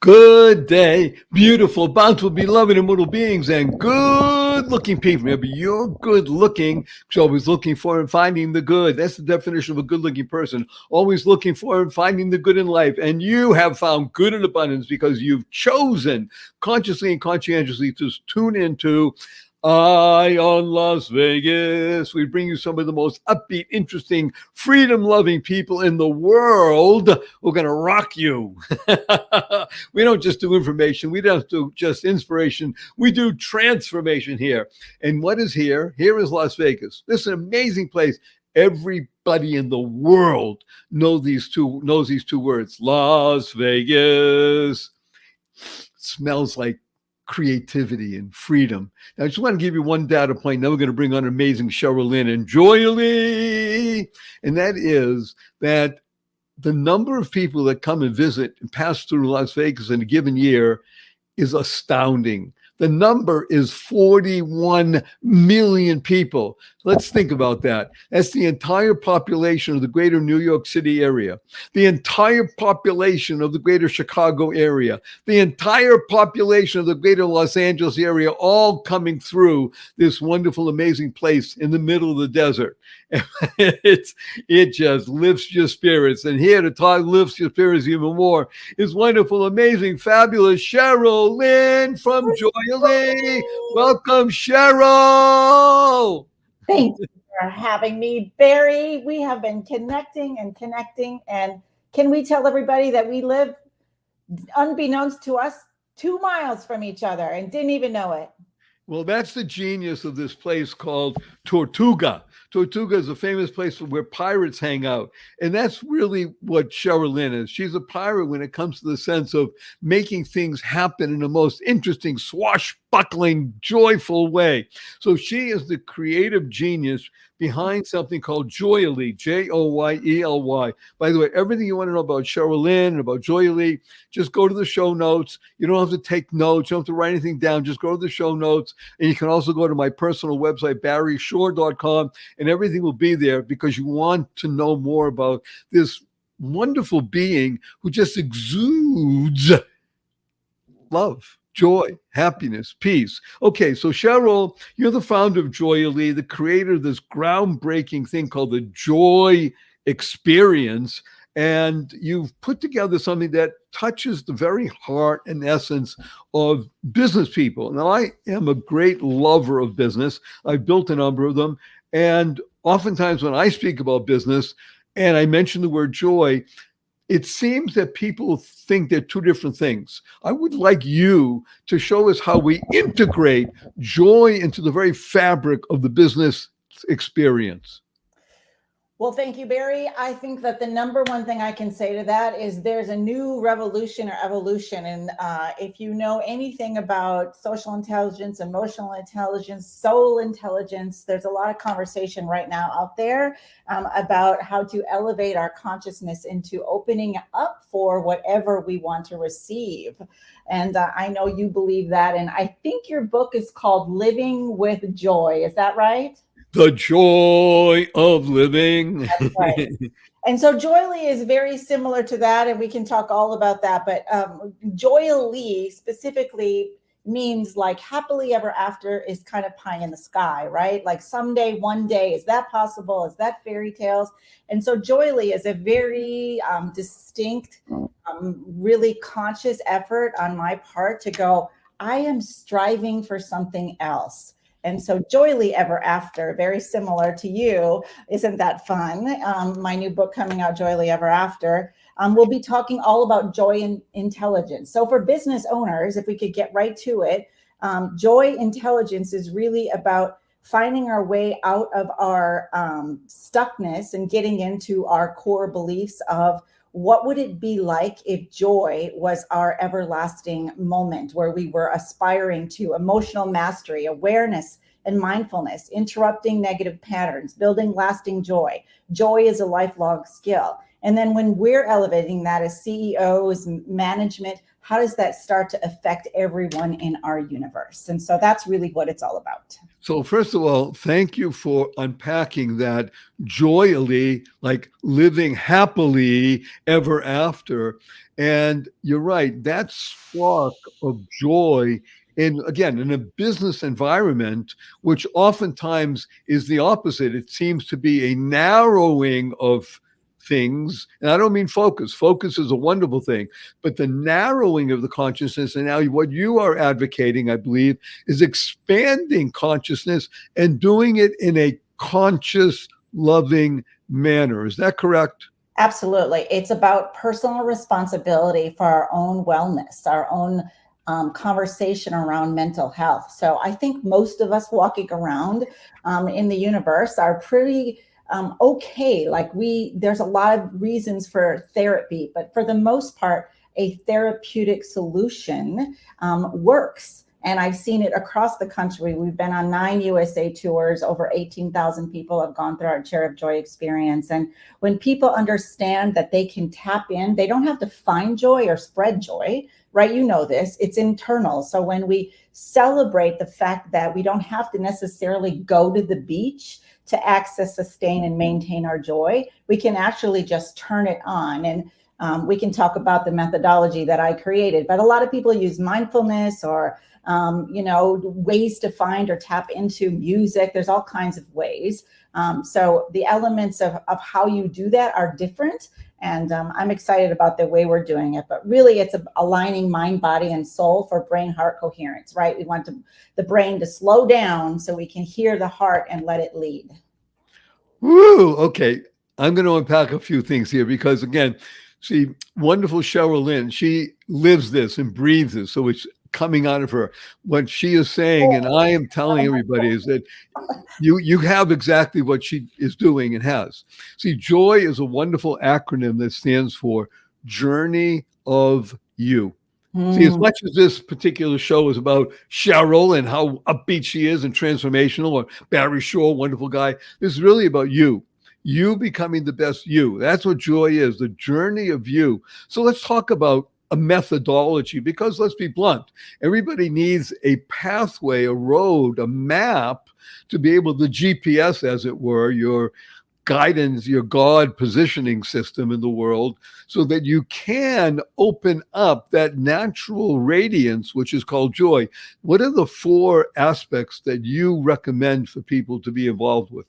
Good day, beautiful, bountiful, beloved, immortal beings, and good-looking people. Remember, you're good-looking, so always looking for and finding the good. That's the definition of a good-looking person. Always looking for and finding the good in life. And you have found good in abundance because you've chosen consciously and conscientiously to tune into Eye on Las Vegas. We bring you some of the most upbeat, interesting, freedom-loving people in the world who are going to rock you. We don't just do information. We don't do just inspiration. We do transformation here. And what is here? Here is Las Vegas. This is an amazing place. Everybody in the world knows these two words. Las Vegas. Smells like creativity and freedom. Now, I just want to give you one data point. Then we're going to bring on amazing Sheryl Lynn and Joyely. And that is that the number of people that come and visit and pass through Las Vegas in a given year is astounding. The number is 41 million people. Let's think about that. That's the entire population of the greater New York City area, the entire population of the greater Chicago area, the entire population of the greater Los Angeles area, all coming through this wonderful, amazing place in the middle of the desert. It just lifts your spirits. And here to talk lifts your spirits even more is wonderful, amazing, fabulous Sheryl Lynn from Joyely. Welcome, Sheryl. Thank you for having me, Barry. We have been connecting. And can we tell everybody that we live, unbeknownst to us, 2 miles from each other and didn't even know it? Well, that's the genius of this place called Tortuga. Tortuga is a famous place where pirates hang out. And that's really what Sheryl Lynn is. She's a pirate when it comes to the sense of making things happen in the most interesting, swashbuckling, joyful way. So she is the creative genius behind something called Joyely, Joyely. By the way, everything you want to know about Sheryl Lynn and about Joyely, just go to the show notes. You don't have to take notes. You don't have to write anything down. Just go to the show notes. And you can also go to my personal website, barryshore.com, and everything will be there because you want to know more about this wonderful being who just exudes love, joy, happiness, peace. Okay, so Sheryl, you're the founder of Joyely, the creator of this groundbreaking thing called the Joy Experience. And you've put together something that touches the very heart and essence of business people. Now, I am a great lover of business. I've built a number of them. And oftentimes when I speak about business and I mention the word joy, it seems that people think they're two different things. I would like you to show us how we integrate joy into the very fabric of the business experience. Well, thank you, Barry. I think that the number one thing I can say to that is there's a new revolution or evolution. And if you know anything about social intelligence, emotional intelligence, soul intelligence, there's a lot of conversation right now out there about how to elevate our consciousness into opening up for whatever we want to receive. And I know you believe that. And I think your book is called Living with Joy. Is that right? The joy of living. That's right. And so Joyely is very similar to that, and we can talk all about that. But Joyely specifically means like happily ever after is kind of pie in the sky, right? Like someday, one day, is that possible? Is that fairy tales? And so Joyely is a very distinct, really conscious effort on my part to go, I am striving for something else. And so Joyely Ever After, very similar to you. Isn't that fun? My new book coming out, Joyely Ever After, we'll be talking all about joy and intelligence. So for business owners, if we could get right to it, joy intelligence is really about finding our way out of our stuckness and getting into our core beliefs of what would it be like if joy was our everlasting moment where we were aspiring to emotional mastery, awareness, and mindfulness, interrupting negative patterns, building lasting joy. Joy is a lifelong skill. And then when we're elevating that as CEOs, management, how does that start to affect everyone in our universe? And so that's really what it's all about. So first of all, thank you for unpacking that joyily, like living happily ever after. And you're right, that spark of joy in a business environment, which oftentimes is the opposite. It seems to be a narrowing of things. And I don't mean focus. Focus is a wonderful thing, but the narrowing of the consciousness, and now what you are advocating, I believe, is expanding consciousness and doing it in a conscious, loving manner. Is that correct? Absolutely. It's about personal responsibility for our own wellness, our own conversation around mental health. So I think most of us walking around in the universe are pretty okay. Like there's a lot of reasons for therapy, but for the most part, a therapeutic solution works. And I've seen it across the country. We've been on 9 USA tours. Over 18,000 people have gone through our Chair of Joy experience. And when people understand that they can tap in, they don't have to find joy or spread joy, right? You know this, it's internal. So when we celebrate the fact that we don't have to necessarily go to the beach to access, sustain, and maintain our joy, we can actually just turn it on. And we can talk about the methodology that I created, but a lot of people use mindfulness or ways to find or tap into music. There's all kinds of ways. So the elements of how you do that are different. And I'm excited about the way we're doing it. But really, it's aligning mind, body, and soul for brain-heart coherence, right? We want the brain to slow down so we can hear the heart and let it lead. Woo! Okay. I'm going to unpack a few things here because, again, see, wonderful Sheryl Lynn, she lives this and breathes this. So it's coming out of her. What she is saying, and I am telling everybody, is that you have exactly what she is doing and has. See, joy is a wonderful acronym that stands for Journey of You. See, as much as this particular show is about Sheryl and how upbeat she is and transformational, or Barry Shaw, wonderful guy, this is really about you becoming the best you. That's what joy is, the journey of you. So let's talk about a methodology, because let's be blunt, everybody needs a pathway, a road, a map to be able to GPS, as it were, your guidance, your God positioning system in the world, so that you can open up that natural radiance, which is called joy. What are the 4 aspects that you recommend for people to be involved with?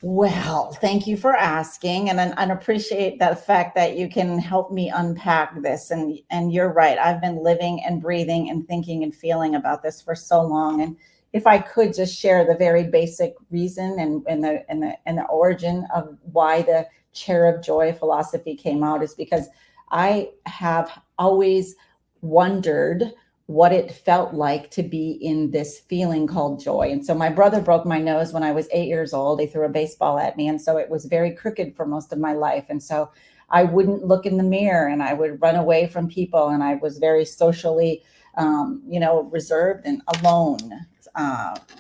Well, thank you for asking, and I appreciate that fact that you can help me unpack this. And you're right. I've been living and breathing and thinking and feeling about this for so long. And if I could just share the very basic reason and the origin of why the Chair of Joy philosophy came out, is because I have always wondered what it felt like to be in this feeling called joy. And so my brother broke my nose when I was 8 years old. He threw a baseball at me. And so it was very crooked for most of my life. And so I wouldn't look in the mirror and I would run away from people. And I was very socially, reserved and alone,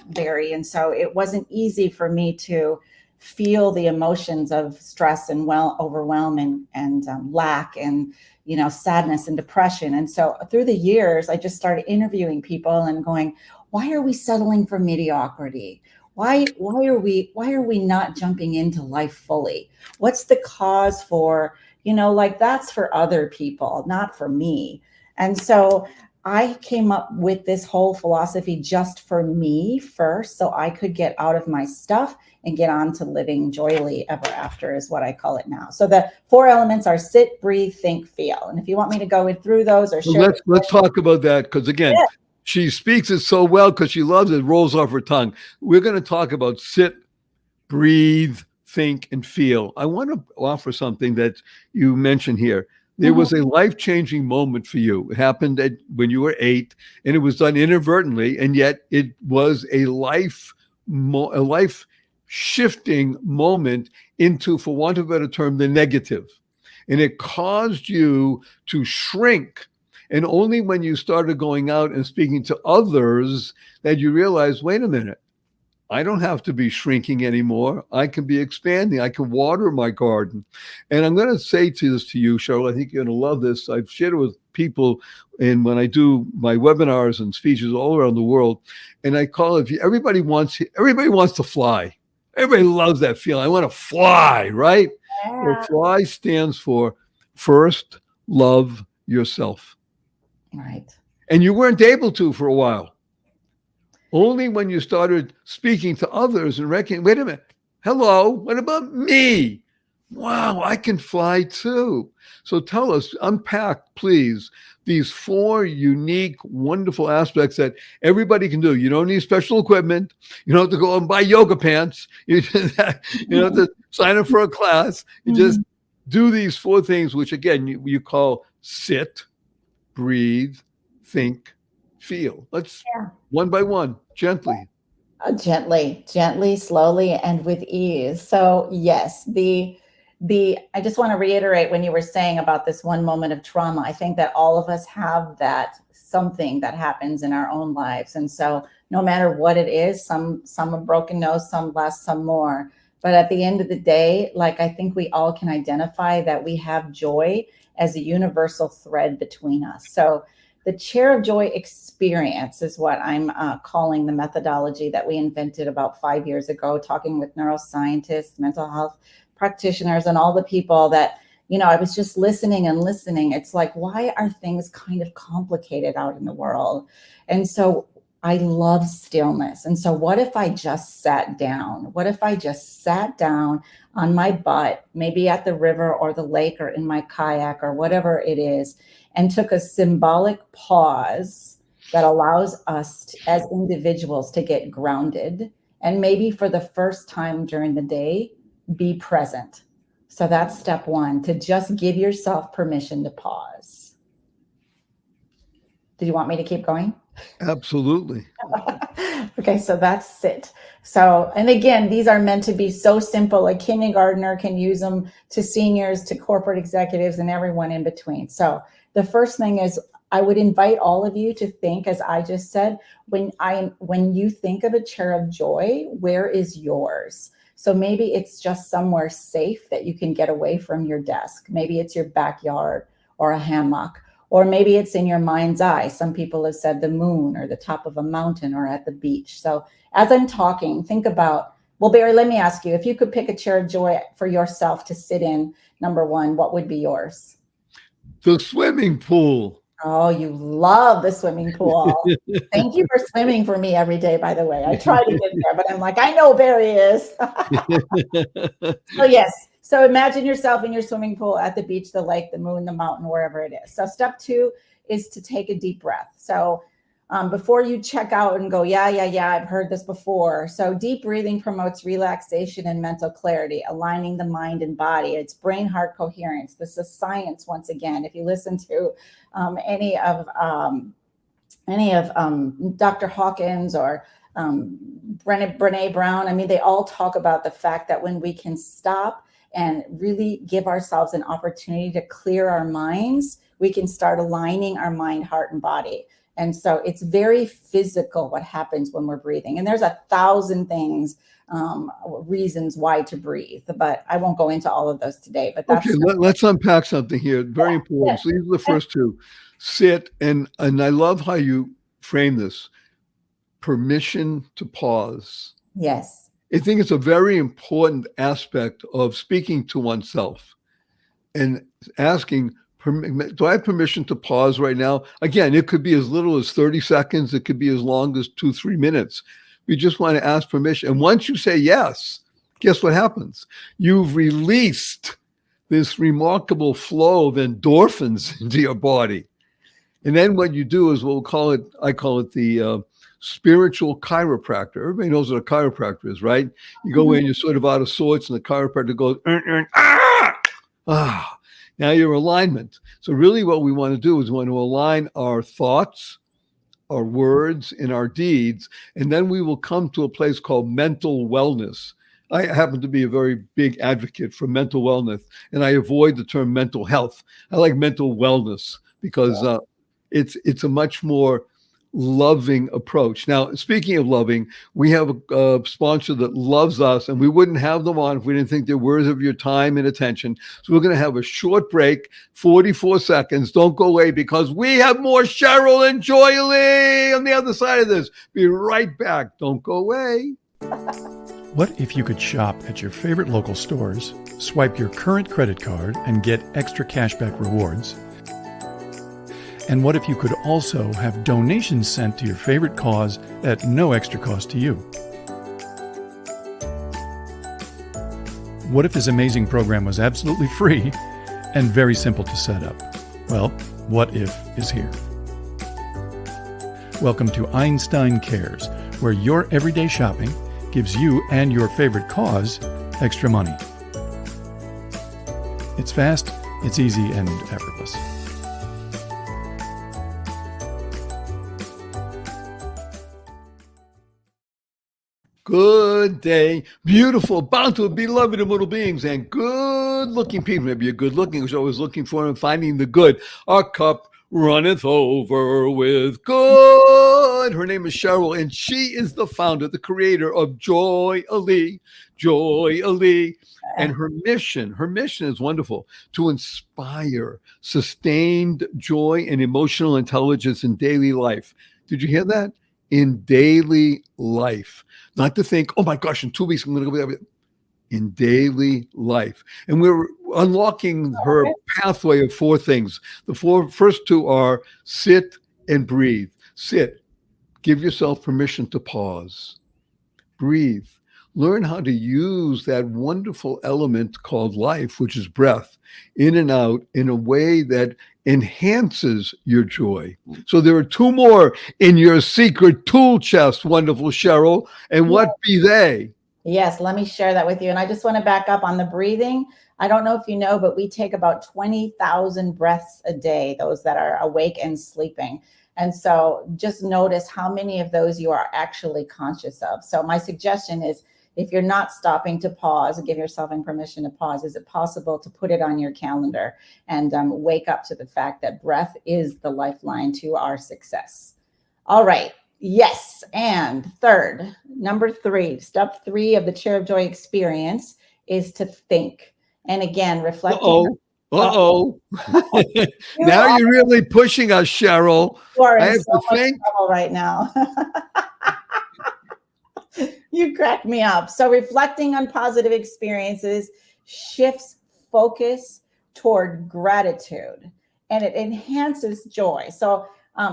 very. And so it wasn't easy for me to feel the emotions of stress and overwhelm and lack and sadness and depression. And so through the years, I just started interviewing people and going, why are we settling for mediocrity? Why are we not jumping into life fully? What's the cause for, that's for other people, not for me. And so I came up with this whole philosophy just for me first, so I could get out of my stuff and get on to living joyily ever after, is what I call it now. So the 4 elements are sit, breathe, think, feel. And if you want me to go through those or share, let's talk about that, because again, she speaks it so well because she loves it, rolls off her tongue. We're going to talk about sit, breathe, think, and feel. I want to offer something that you mentioned here. There was a life-changing moment for you. It happened when you were 8, and it was done inadvertently, and yet it was a life-shifting moment into, for want of a better term, the negative. And it caused you to shrink. And only when you started going out and speaking to others that you realized, wait a minute, I don't have to be shrinking anymore. I can be expanding. I can water my garden. And I'm going to say this to you, Cheryl. I think you're going to love this. I've shared it with people, and when I do my webinars and speeches all around the world, and I call it, everybody wants to fly. Everybody loves that feeling. I want to fly, right? Well, Yeah. fly stands for first love yourself. Right. And you weren't able to for a while. Only when you started speaking to others and recognizing, wait a minute, hello, what about me? Wow, I can fly too. So tell us, unpack, please, these 4 unique, wonderful aspects that everybody can do. You don't need special equipment. You don't have to go and buy yoga pants. You don't have to sign up for a class. You just do these 4 things, which again, you call sit, breathe, think, feel. Let's one by one, gently. Gently, slowly, and with ease. So yes, I just want to reiterate when you were saying about this one moment of trauma, I think that all of us have that something that happens in our own lives. And so no matter what it is, some a broken nose, some less, some more. But at the end of the day, like I think we all can identify that we have joy as a universal thread between us. So the Chair of Joy experience is what I'm calling the methodology that we invented about 5 years ago, talking with neuroscientists, mental health practitioners, and all the people that, I was just listening and listening. It's like, why are things kind of complicated out in the world? And so I love stillness. And so what if I just sat down? What if I just sat down on my butt, maybe at the river or the lake or in my kayak or whatever it is, and took a symbolic pause that allows us as individuals to get grounded and maybe for the first time during the day, be present. So that's step 1, to just give yourself permission to pause. Did you want me to keep going? Absolutely. Okay, so that's sit. So, and again, these are meant to be so simple. A kindergartner can use them, to seniors, to corporate executives, and everyone in between. So the first thing is, I would invite all of you to think, as I just said, when you think of a chair of joy, where is yours? So maybe it's just somewhere safe that you can get away from your desk. Maybe it's your backyard or a hammock, or maybe it's in your mind's eye. Some people have said the moon or the top of a mountain or at the beach. So as I'm talking, think about, well, Barry, let me ask you, if you could pick a chair of joy for yourself to sit in, number 1, what would be yours? The swimming pool. Oh, you love the swimming pool. Thank you for swimming for me every day, by the way. I try to get there, but I'm like, I know Barry is. So yes. So imagine yourself in your swimming pool, at the beach, the lake, the moon, the mountain, wherever it is. So step 2 is to take a deep breath. So before you check out and go, yeah, I've heard this before. So deep breathing promotes relaxation and mental clarity, aligning the mind and body. It's brain-heart coherence. This is science once again. If you listen to any of Dr. Hawkins or Brene Brown, I mean, they all talk about the fact that when we can stop and really give ourselves an opportunity to clear our minds, we can start aligning our mind, heart, and body. And so it's very physical what happens when we're breathing. And there's 1,000 things, reasons why to breathe, but I won't go into all of those today. But that's okay. Let's unpack something here. Very important. So these are the first 2. Sit, and I love how you frame this. Permission to pause. Yes. I think it's a very important aspect of speaking to oneself and asking, do I have permission to pause right now? Again, it could be as little as 30 seconds. It could be as long as 2-3 minutes. We just want to ask permission. And once you say yes, guess what happens? You've released this remarkable flow of endorphins into your body. And then what you do is I call it the spiritual chiropractor. Everybody knows what a chiropractor is, right? You go in, you're sort of out of sorts, and the chiropractor goes, now your alignment. So really what we want to do is we want to align our thoughts, our words, and our deeds, and then we will come to a place called mental wellness. I happen to be a very big advocate for mental wellness, and I avoid the term mental health. I like mental wellness because it's a much more loving approach. Now, speaking of loving, we have a sponsor that loves us, and we wouldn't have them on if we didn't think they're worthy of your time and attention. So we're going to have a short break, 44 seconds. Don't go away, because we have more Sheryl and Joyely on the other side of this. Be right back. Don't go away. What if you could shop at your favorite local stores, swipe your current credit card, and get extra cashback rewards? And what if you could also have donations sent to your favorite cause at no extra cost to you? What if this amazing program was absolutely free and very simple to set up? Well, What If is here. Welcome to Einstein Cares, where your everyday shopping gives you and your favorite cause extra money. It's fast, it's easy, and effortless. Good day, beautiful, bountiful, beloved, immortal beings, and good-looking people. Maybe you're good-looking, which I was looking for and finding the good. Our cup runneth over with good. Her name is Sheryl, and she is the founder, the creator of Joyely. And her mission is wonderful: to inspire sustained joy and emotional intelligence in daily life. Did you hear that? In daily life. Not to think, oh my gosh, in 2 weeks I'm going to go there. In daily life. And we're unlocking her pathway of 4 things. The first 2 are sit and breathe. Sit. Give yourself permission to pause. Breathe. Learn how to use that wonderful element called life, which is breath, in and out in a way that enhances your joy. So there are 2 more in your secret tool chest, wonderful Sheryl. And what be they? Yes, let me share that with you. And I just want to back up on the breathing. I don't know if you know, but we take about 20,000 breaths a day, those that are awake and sleeping. And so just notice how many of those you are actually conscious of. So my suggestion is, if you're not stopping to pause and give yourself permission to pause, is it possible to put it on your calendar and wake up to the fact that breath is the lifeline to our success? All right. Yes. And third, number 3, step 3 of the Chair of Joy experience is to think. And again, reflecting. Now you're really pushing us, Sheryl. You are in so much trouble right now. You crack me up. So reflecting on positive experiences shifts focus toward gratitude, and it enhances joy. So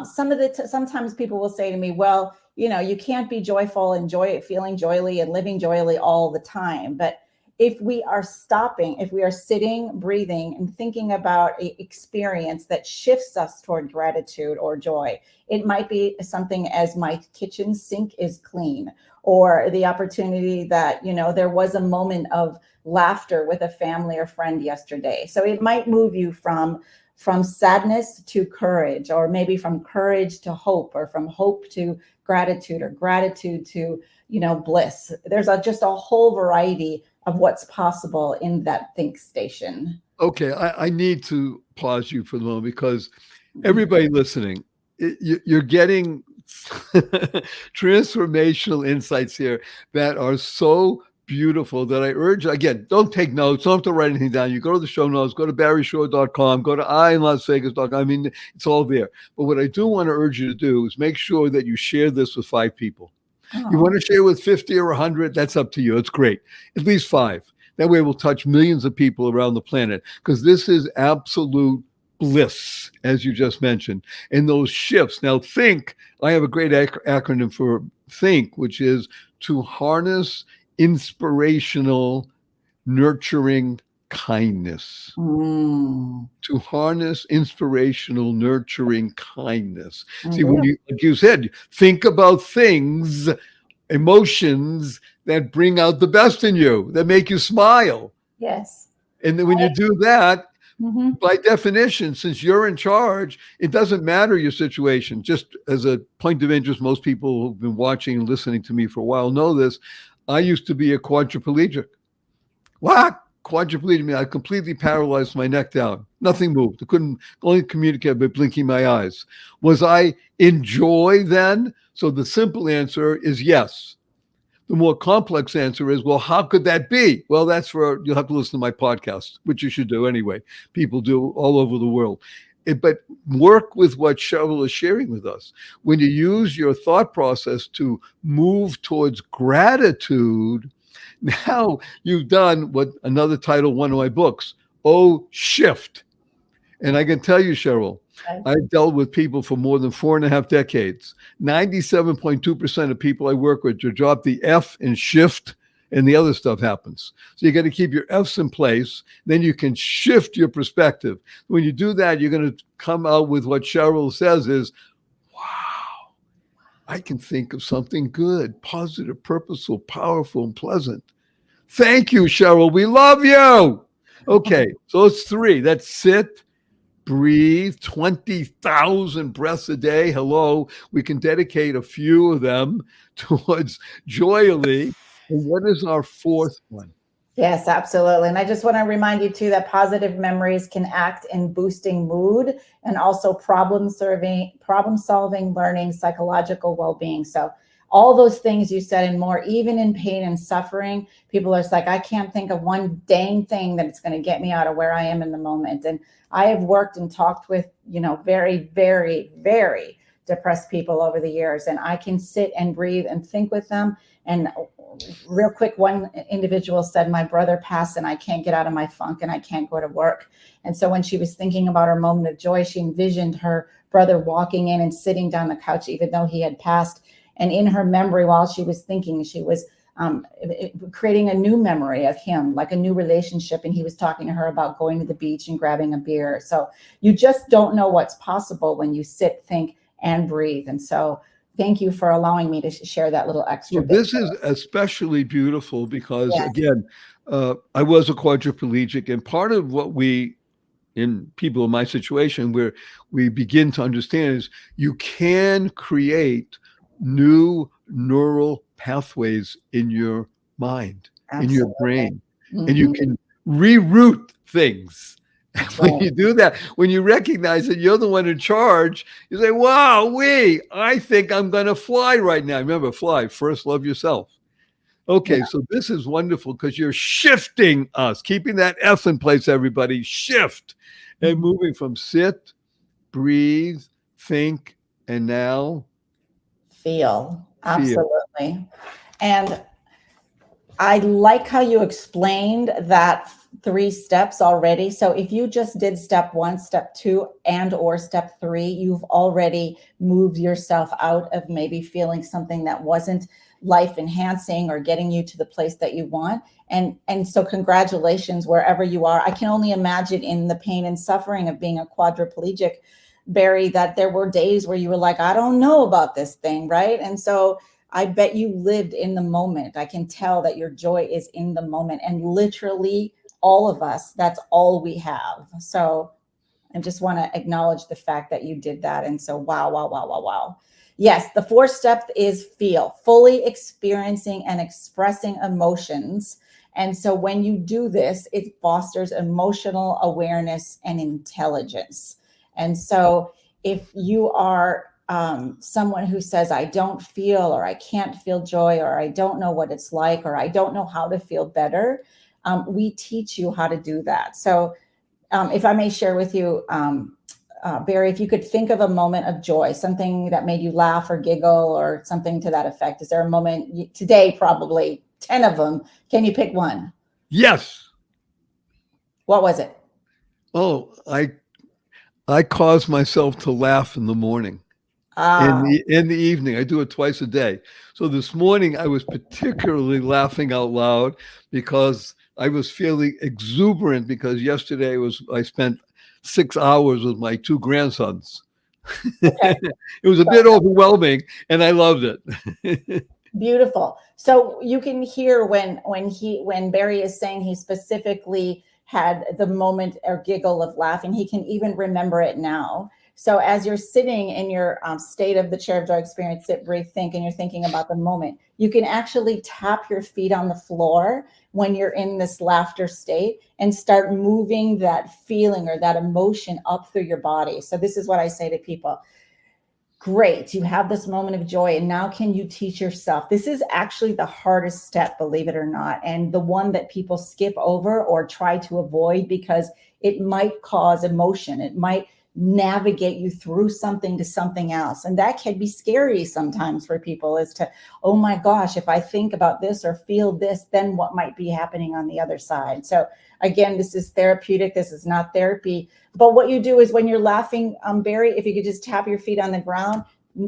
sometimes people will say to me, well, you can't be joyful and feeling joyly and living joyly all the time. But if we are sitting, breathing, and thinking about an experience that shifts us toward gratitude or joy, it might be something as my kitchen sink is clean, or the opportunity that, there was a moment of laughter with a family or friend yesterday. So it might move you from sadness to courage, or maybe from courage to hope, or from hope to gratitude, or gratitude to, bliss. There's just a whole variety of what's possible in that think station. Okay, I need to pause you for a moment, because everybody listening, you're getting transformational insights here that are so beautiful that I urge, again, don't take notes, don't have to write anything down. You go to the show notes, go to barryshore.com, go to IInLasVegas.com. I mean, it's all there. But what I do want to urge you to do is make sure that you share this with 5 people. You want to share with 50 or 100, that's up to you. It's great. At least 5. That way we'll touch millions of people around the planet, because this is absolute bliss, as you just mentioned. And those shifts. Now, think, I have a great acronym for think, which is to harness inspirational, nurturing kindness. To harness inspirational, nurturing kindness. See, when like you said, think about things, emotions that bring out the best in you, that make you smile. Yes. And then when you do that, by definition, since you're in charge, it doesn't matter your situation. Just as a point of interest, most people who've been watching and listening to me for a while know this. I used to be a quadriplegic. What? quadriplegic. I completely paralyzed my neck down. Nothing moved. I couldn't only communicate by blinking my eyes. Was I in joy then? So the simple answer is yes. The more complex answer is, well, how could that be? Well, you'll have to listen to my podcast, which you should do anyway. People do all over the world. But work with what Sheryl is sharing with us. When you use your thought process to move towards gratitude, now you've done what another title, one of my books, Oh, Shift. And I can tell you, Sheryl, I've dealt with people for more than 4.5 decades. 97.2% of people I work with to drop the F and shift, and the other stuff happens. So you got to keep your F's in place. Then you can shift your perspective. When you do that, you're going to come out with what Sheryl says is, wow, I can think of something good, positive, purposeful, powerful, and pleasant. Thank you, Sheryl. We love you. Okay, so it's 3. That's sit, breathe, 20,000 breaths a day. Hello. We can dedicate a few of them towards Joyely. And what is our 4th one? Yes, absolutely. And I just want to remind you too that positive memories can act in boosting mood and also problem solving, learning, psychological well-being. So all those things you said and more, even in pain and suffering, people are just like, I can't think of one dang thing that it's going to get me out of where I am in the moment. And I have worked and talked with, very, very, very depressed people over the years, and I can sit and breathe and think with them. And real quick, one individual said, my brother passed and I can't get out of my funk and I can't go to work. And so when she was thinking about her moment of joy, she envisioned her brother walking in and sitting down the couch, even though he had passed. And in her memory, while she was thinking, she was creating a new memory of him, like a new relationship. And he was talking to her about going to the beach and grabbing a beer. So you just don't know what's possible when you sit, think, and breathe. And so thank you for allowing me to share that little extra bit. This is especially beautiful because, again, I was a quadriplegic, and part of what in people in my situation, where we begin to understand is you can create new neural pathways in your mind, in your brain, and you can reroute things. When you do that, when you recognize that you're the one in charge, you say, wow, I think I'm going to fly right now. Remember, fly, first love yourself. Okay, so this is wonderful because you're shifting us, keeping that F in place, everybody, shift, and moving from sit, breathe, think, and now feel. Absolutely. And I like how you explained that 3 steps already. So if you just did step 1, step 2, and or step 3, you've already moved yourself out of maybe feeling something that wasn't life enhancing or getting you to the place that you want. And so congratulations wherever you are. I can only imagine in the pain and suffering of being a quadriplegic, Barry, that there were days where you were like, I don't know about this thing, right? And so I bet you lived in the moment. I can tell that your joy is in the moment, and literally all of us, that's all we have. So I just want to acknowledge the fact that you did that. And so, wow. Yes, the 4th step is feel, fully experiencing and expressing emotions. And so when you do this, it fosters emotional awareness and intelligence. And so if you are someone who says, I don't feel, or I can't feel joy, or I don't know what it's like, or I don't know how to feel better, we teach you how to do that. So if I may share with you, Barry, if you could think of a moment of joy, something that made you laugh or giggle or something to that effect. Is there a moment today, probably 10 of them? Can you pick one? Yes. What was it? Oh, I cause myself to laugh in the morning. In the evening. I do it twice a day. So this morning I was particularly laughing out loud because I was feeling exuberant because yesterday I spent 6 hours with my 2 grandsons. Okay. It was a bit overwhelming and I loved it. Beautiful. So you can hear when Barry is saying he specifically had the moment or giggle of laughing, he can even remember it now. So as you're sitting in your state of the chair of joy experience, sit, breathe, think, and you're thinking about the moment, you can actually tap your feet on the floor when you're in this laughter state and start moving that feeling or that emotion up through your body. So this is what I say to people. Great, you have this moment of joy, and now can you teach yourself? This is actually the hardest step, believe it or not, and the one that people skip over or try to avoid because it might cause emotion. It might navigate you through something to something else. And that can be scary sometimes for people, as to, oh my gosh, if I think about this or feel this, then what might be happening on the other side? So again, this is therapeutic. This is not therapy. But what you do is when you're laughing, Barry, if you could just tap your feet on the ground,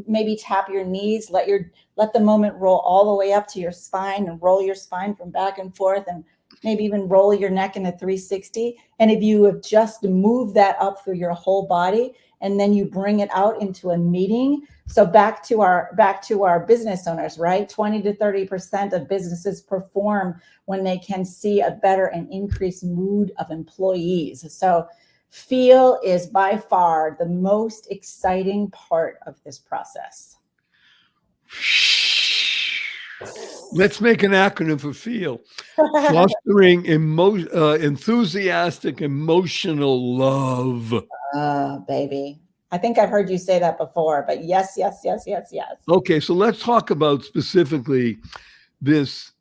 maybe tap your knees, let the moment roll all the way up to your spine and roll your spine from back and forth, and maybe even roll your neck in a 360. And if you have just moved that up through your whole body, and then you bring it out into a meeting. So back to our business owners, right? 20 to 30% of businesses perform when they can see a better and increased mood of employees. So feel is by far the most exciting part of this process. Let's make an acronym for feel. Fostering enthusiastic emotional love. Baby. I think I've heard you say that before, but yes, yes, yes, yes, yes. Okay, so let's talk about specifically this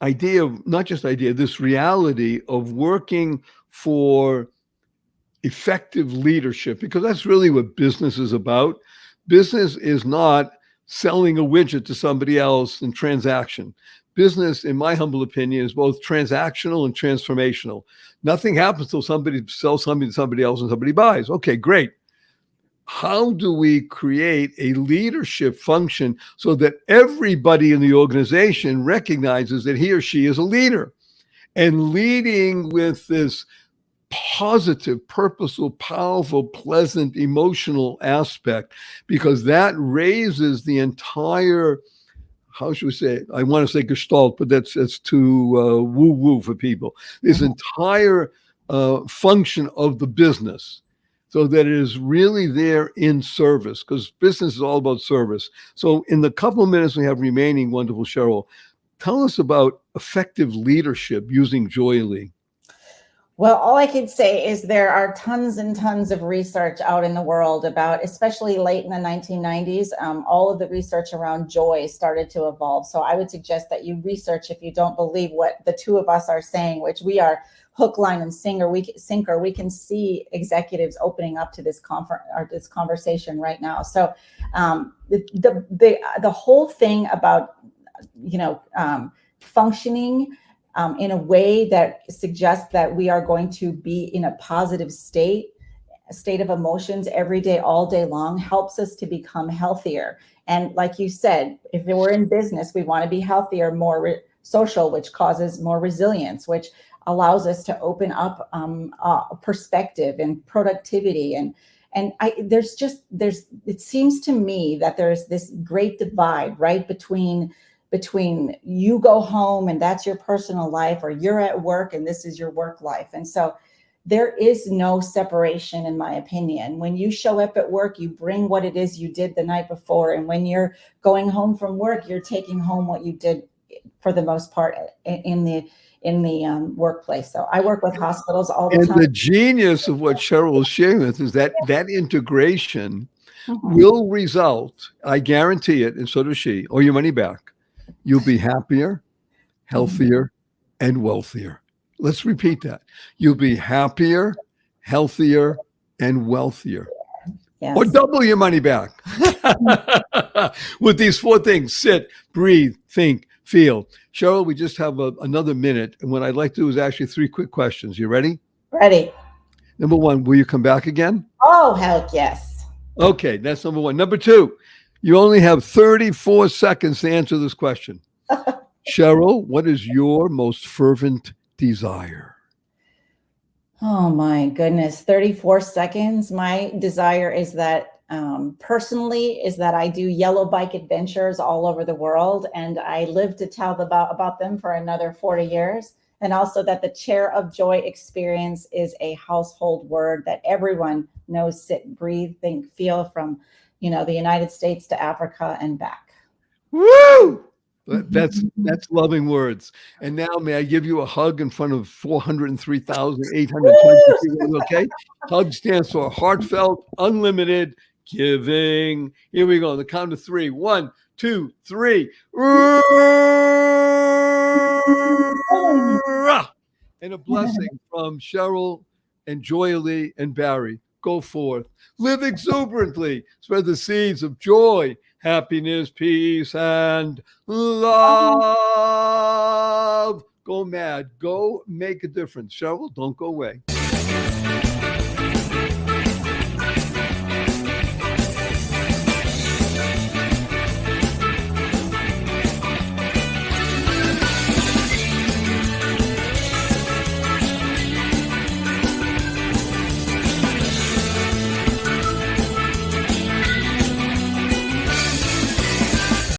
idea of, not just idea, this reality of working for effective leadership, because that's really what business is about. Business is not selling a widget to somebody else and transaction. Business, in my humble opinion, is both transactional and transformational. Nothing happens till somebody sells something to somebody else and somebody buys. Okay, great. How do we create a leadership function so that everybody in the organization recognizes that he or she is a leader, and leading with this positive, purposeful, powerful, pleasant, emotional aspect, because that raises the entire, how should we say it? I want to say gestalt, but that's too woo-woo for people. This entire function of the business, so that it is really there in service, because business is all about service. So in the couple of minutes we have remaining, wonderful Sheryl, tell us about effective leadership using Joyely. Well, all I could say is there are tons and tons of research out in the world about, especially late in the 1990s, all of the research around joy started to evolve. So I would suggest that you research if you don't believe what the two of us are saying, which we are hook, line, and sinker. We can see executives opening up to this this conversation right now. So the whole thing about functioning in a way that suggests that we are going to be in a positive state of emotions every day, all day long, helps us to become healthier. And like you said, if we're in business, we want to be healthier, more social, which causes more resilience, which allows us to open up perspective and productivity. And it seems to me that there's this great divide, right, between you go home and that's your personal life, or you're at work and this is your work life. And so there is no separation, in my opinion. When you show up at work, you bring what it is you did the night before. And when you're going home from work, you're taking home what you did, for the most part, in the workplace. So I work with hospitals all the time. And the genius of what Sheryl is sharing with is that integration will result, I guarantee it, and so does she, or your money back. You'll be happier, healthier, and wealthier. Let's repeat that. You'll be happier, healthier, and wealthier. Yes. Or double your money back with these 4 things: sit, breathe, think, feel. Sheryl, we just have another minute. And what I'd like to do is ask you 3 quick questions. You ready? Ready. Number 1, will you come back again? Oh, heck yes. Okay, that's number 1. Number 2, you only have 34 seconds to answer this question. Sheryl, what is your most fervent desire? Oh my goodness, 34 seconds. My desire is that personally is that I do yellow bike adventures all over the world, and I live to tell about them for another 40 years. And also that the Chair of Joy experience is a household word that everyone knows, sit, breathe, think, feel, from, the United States to Africa and back. Woo! That's loving words. And now, may I give you a hug in front of 403,820 people? Okay. Hug stands for heartfelt, unlimited giving. Here we go. On the count of three. 1, 2, 3. And a blessing from Sheryl and Joyely and Barry. Go forth. Live exuberantly. Spread the seeds of joy, happiness, peace, and love. Go mad. Go make a difference. Sheryl, don't go away.